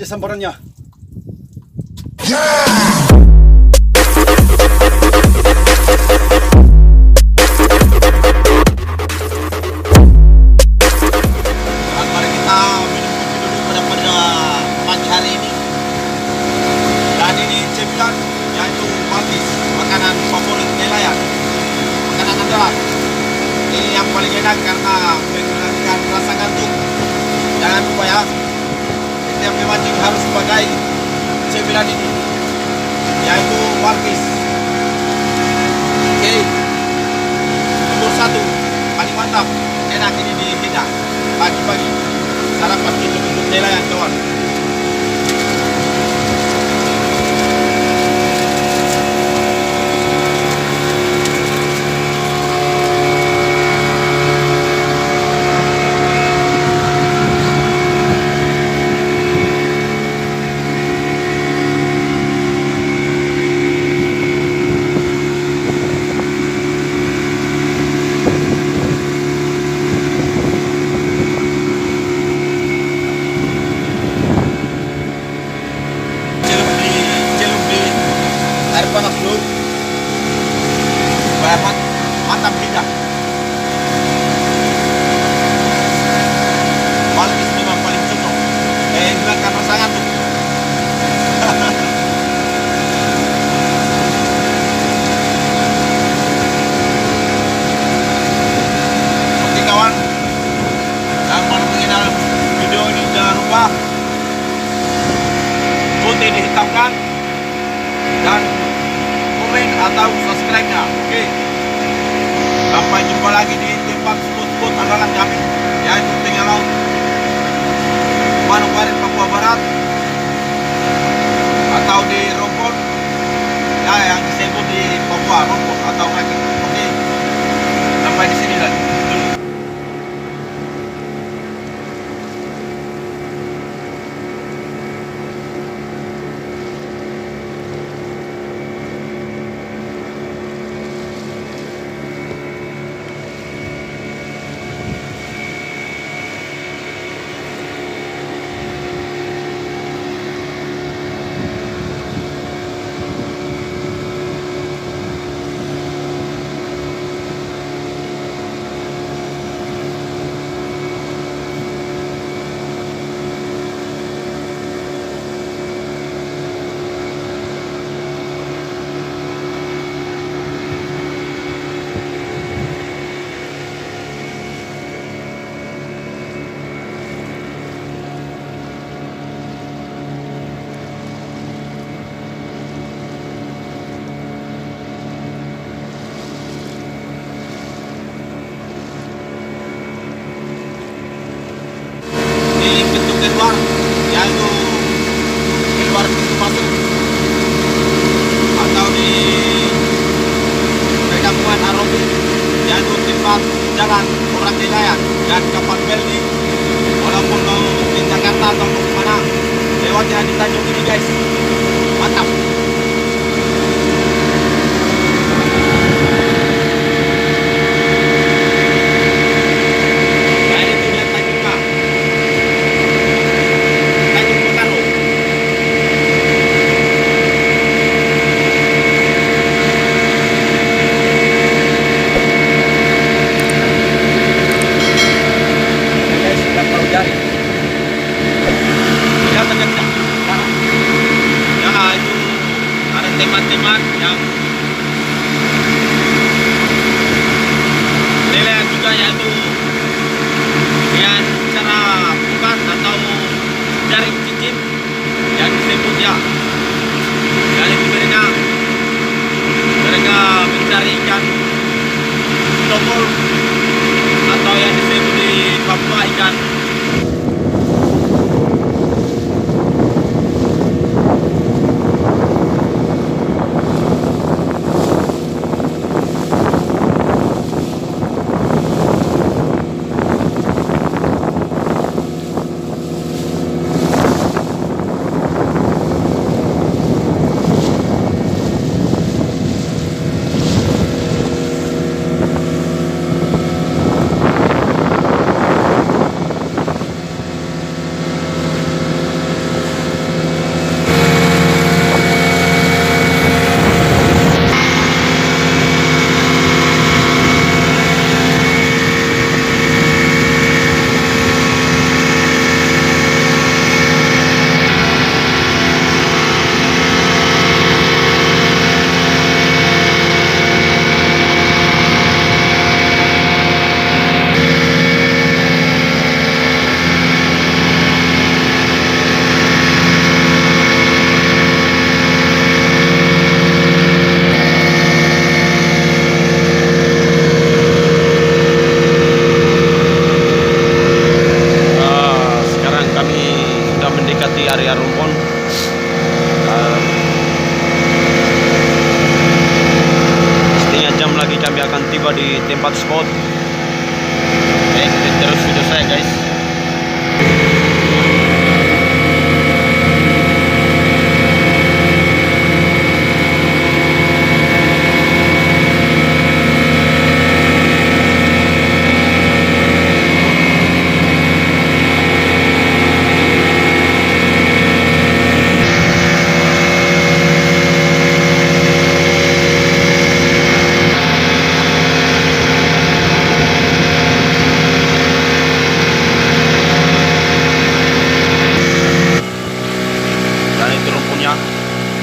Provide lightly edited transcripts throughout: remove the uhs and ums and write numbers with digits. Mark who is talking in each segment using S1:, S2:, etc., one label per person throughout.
S1: aja sambarannya.
S2: Mari kita minum kopi dulu pada pagi hari ini. Dan ini cemilan yaitu Malkis, makanan favorit nelayan, makanan andalan. Ini yang paling enak karena menghilangkan rasa ngantuk. Jangan lupa ya, setiap memancing harus pakai cemilan ini, yaitu Malkis. Oke, nomor 1 paling mantap, enak ini di lidah pagi-pagi. Sarapan untuk nelayan kawan. Air panas dulu supaya mantap lidah. Malkis memang paling cocok hilangkan rasa ngantuk. Oke kawan, dan kalau mengenal video ini jangan lupa putih dihitamkan dan komen atau subscribe-nya. Oke. Sampai jumpa lagi di tempat spot-spot andalan kami, yaitu tengah laut Manokwari, Papua Barat, atau di Rompon, ya yang disebut di Papua Rompon atau Rakit. Oke. Sampai di sini lagi. Di pintu keluar, yaitu keluar pintu masuk, atau di perkampungan Arobi, yaitu tempat jalan orang nelayan dan kapal Beldi. Walaupun mau di Jakarta atau mau kemana, lewatnya di Tanjung ini guys, mantap. akan tiba di tempat spot. Oke, ikutin terus video saya guys.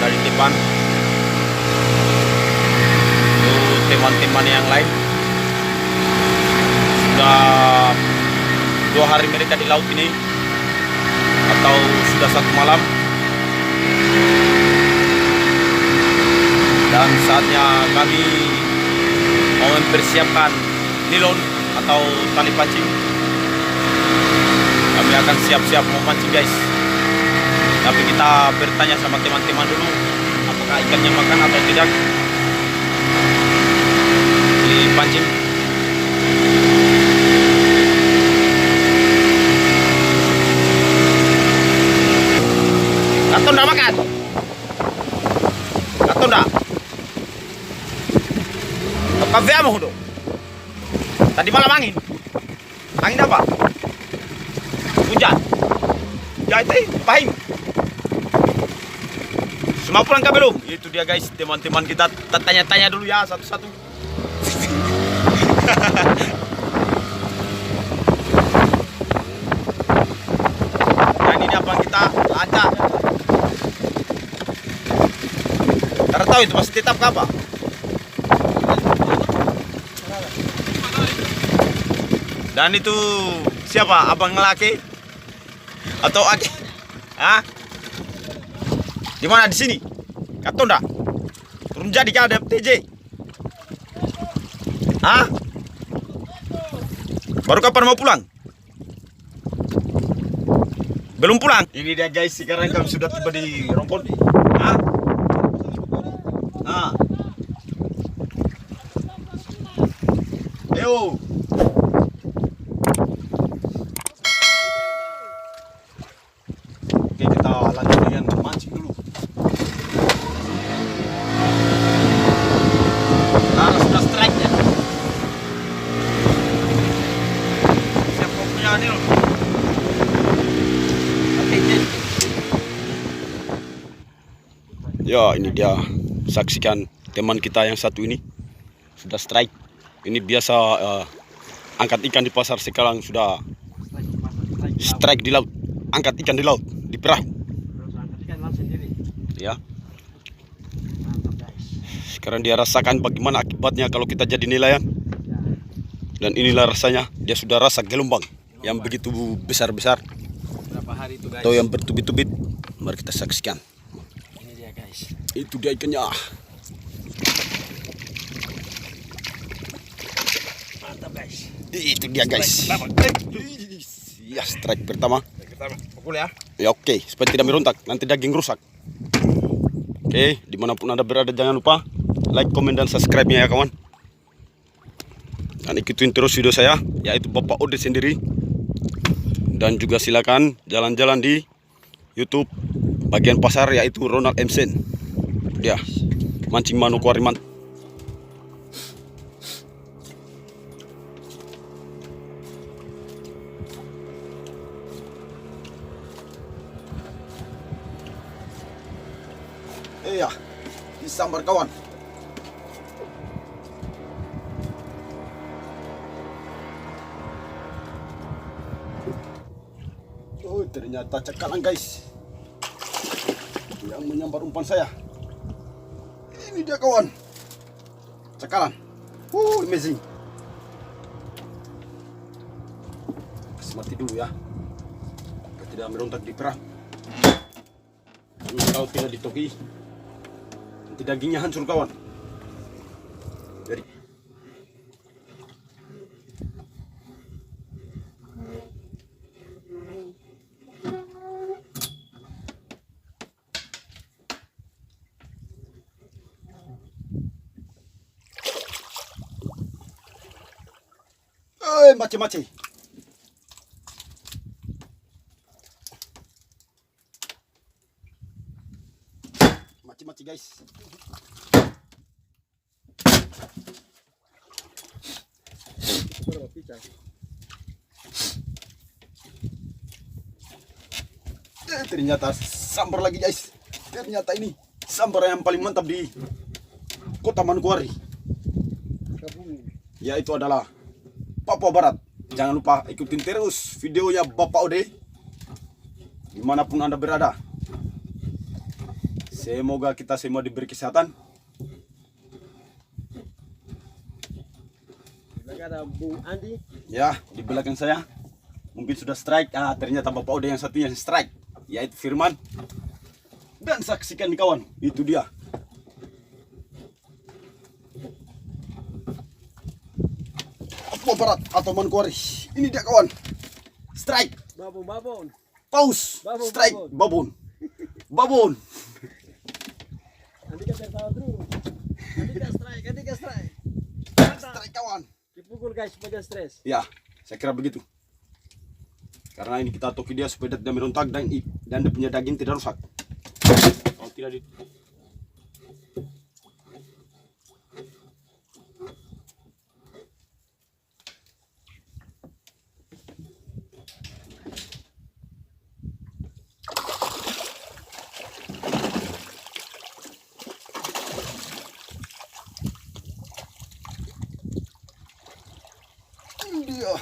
S2: Dari depan itu teman-teman yang lain sudah 2 hari mereka di laut ini atau sudah 1 malam, dan saatnya kami mau mempersiapkan nilon atau tali pancing. Kami akan siap-siap mau mancing guys. Tapi kita bertanya sama teman-teman dulu, apakah ikannya makan atau tidak dipancing. Atau enggak makan? Atau enggak? Kafe amo hudo. Tadi malam angin. Angin apa? Hujan. Ya itu pahing. Semua pulang kah belum? Itu dia guys, teman-teman kita tanya-tanya dulu ya satu-satu. Dan ini apa kita lancar. Karena tahu itu pasti tetap apa? Dan itu siapa? Abang laki atau Aki? Hah? Di mana di sini? Kata enggak? Turun jadi kan ada TJ. Hah? Baru kapan mau pulang? Belum pulang? Ini dia guys, sekarang kami sudah tiba di Rompon. Hah? Nah. Ayo. Oke, kita lanjut dengan mancing dulu. Nah, sudah strike ya. Siap kau punya nih loh. Ya, ini dia, saksikan teman kita yang satu ini sudah strike. Ini biasa angkat ikan di pasar, sekarang sudah strike di laut, angkat ikan di laut, di perahu. Ya. Sekarang dia rasakan bagaimana akibatnya kalau kita jadi nelayan. Dan inilah rasanya, dia sudah rasa gelombang yang begitu besar-besar.
S1: Berapa hari itu guys?
S2: Atau yang bertubit-tubit. Mari kita saksikan.
S1: Ini dia guys.
S2: Itu dia ikannya.
S1: Mantap guys.
S2: Itu dia guys. Ya, strike pertama.
S1: Pukul ya.
S2: Ya oke, supaya tidak merontak, nanti daging rusak. Oke, dimanapun Anda berada jangan lupa like, komen, dan subscribe-nya ya kawan. Dan ikutin terus video saya, yaitu Bapak Ode sendiri. Dan juga silakan jalan-jalan di YouTube bagian pasar, yaitu Ronald M. Sen. Dia mancing Manokwari. Iya, disambar kawan. Oh, ternyata cakalang guys yang menyambar umpan saya. Ini dia kawan, cakalang. Amazing. Kasih mati dulu ya, agar tidak merontak di perahu. Kalau tidak ditoki, nanti dagingnya hancur kawan. Jadi
S3: Mace-mace. Mace-mace guys. Ternyata sambar lagi guys. Ternyata ini sambar yang paling mantap di Kota Manokwari. Yaitu adalah Papua Barat. Jangan lupa ikutin terus videonya Bapak Ode dimanapun Anda berada. Semoga kita semua diberi kesehatan.
S1: Ada Bung Andi.
S3: Ya, di belakang saya mungkin sudah strike. Ternyata Bapak Ode yang satunya strike, yaitu Firman. Dan saksikan nih kawan, itu dia. Papua Barat atau Manokwari. Ini dia kawan. Strike.
S1: Babon.
S3: Pause.
S1: Babon,
S3: Strike. Babon. Babon.
S1: Andi kan tertawa terus. Andi kan strike.
S3: Strike kawan.
S1: Dipukul guys supaya stres.
S3: Ya, saya kira begitu. Karena ini kita toki dia supaya dia merontak dan dia punya daging tidak rusak. Kalau tidak di dia.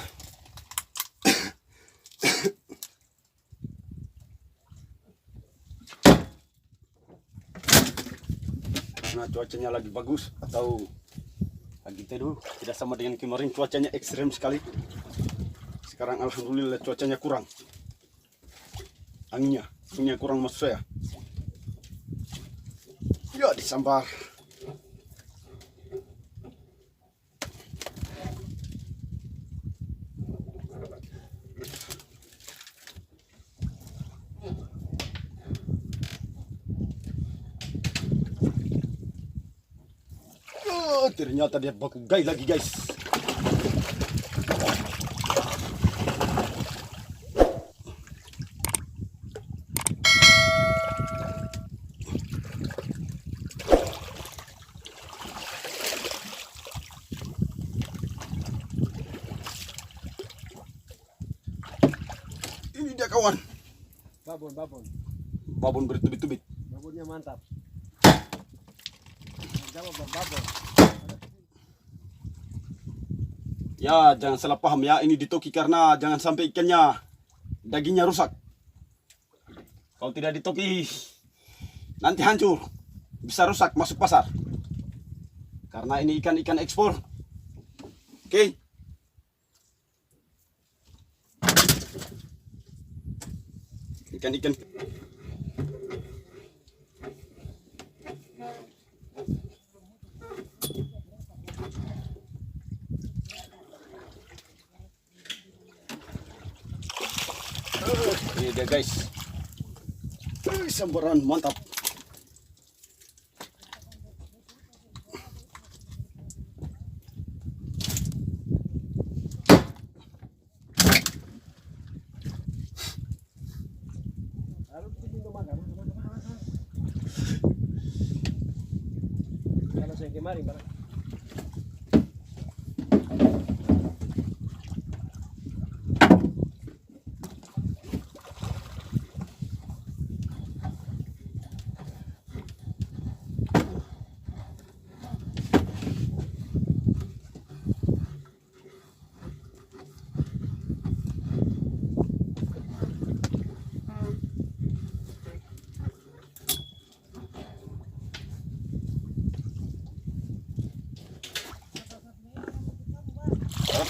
S3: Karena cuacanya lagi bagus atau lagi teduh, tidak sama dengan kemarin cuacanya ekstrem sekali. Sekarang alhamdulillah cuacanya kurang, anginnya kurang maksud saya. Ya disambar. Ternyata dia baku gai lagi guys. Ini dia kawan. Babon bertubit-tubit.
S1: Babonnya mantap. Jawab babon.
S3: Ya, jangan salah paham ya, ini ditoki karena jangan sampai ikannya dagingnya rusak. Kalau tidak ditoki nanti hancur, bisa rusak masuk pasar. Karena ini ikan-ikan ekspor. Oke. Ikan-ikan ini dia guys. Sambaran mantap.
S1: Kalau saya kemarin barang.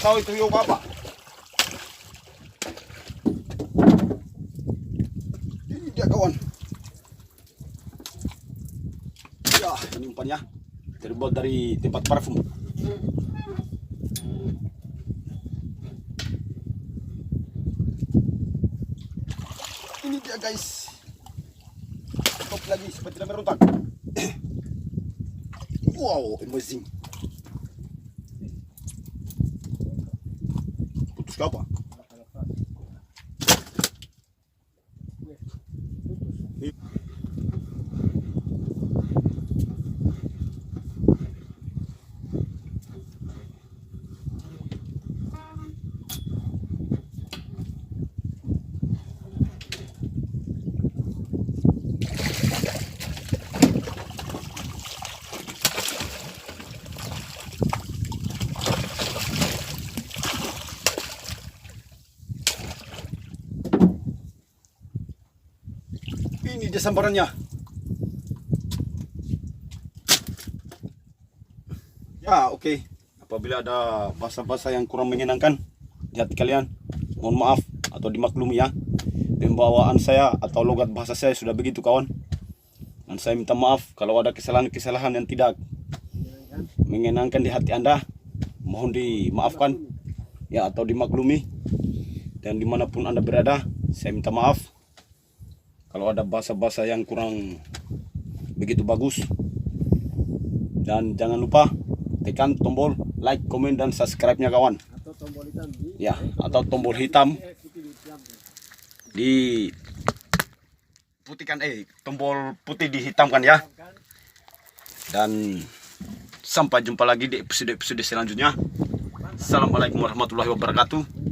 S3: Tahu itu yuk apa? Ini dia kawan. Ya, ini umpannya terbuat dari tempat parfum. Ini dia guys. Stop lagi supaya tidak merontak. Wow, amazing. ke apa? Ini dia sambarannya. Ya, oke. Apabila ada bahasa-bahasa yang kurang menyenangkan di hati kalian, mohon maaf atau dimaklumi ya. Pembawaan saya atau logat bahasa saya sudah begitu kawan. Dan saya minta maaf kalau ada kesalahan-kesalahan yang tidak menyenangkan di hati Anda. Mohon dimaafkan ya atau dimaklumi. Dan dimanapun Anda berada, saya minta maaf kalau ada bahasa-bahasa yang kurang begitu bagus. Dan jangan lupa tekan tombol like, komen, dan subscribe-nya kawan.
S1: Atau tombol hitam di
S3: Ya, atau tombol hitam di putihkan, tombol putih dihitamkan ya. Dan sampai jumpa lagi di episode-episode selanjutnya. Assalamualaikum warahmatullahi wabarakatuh.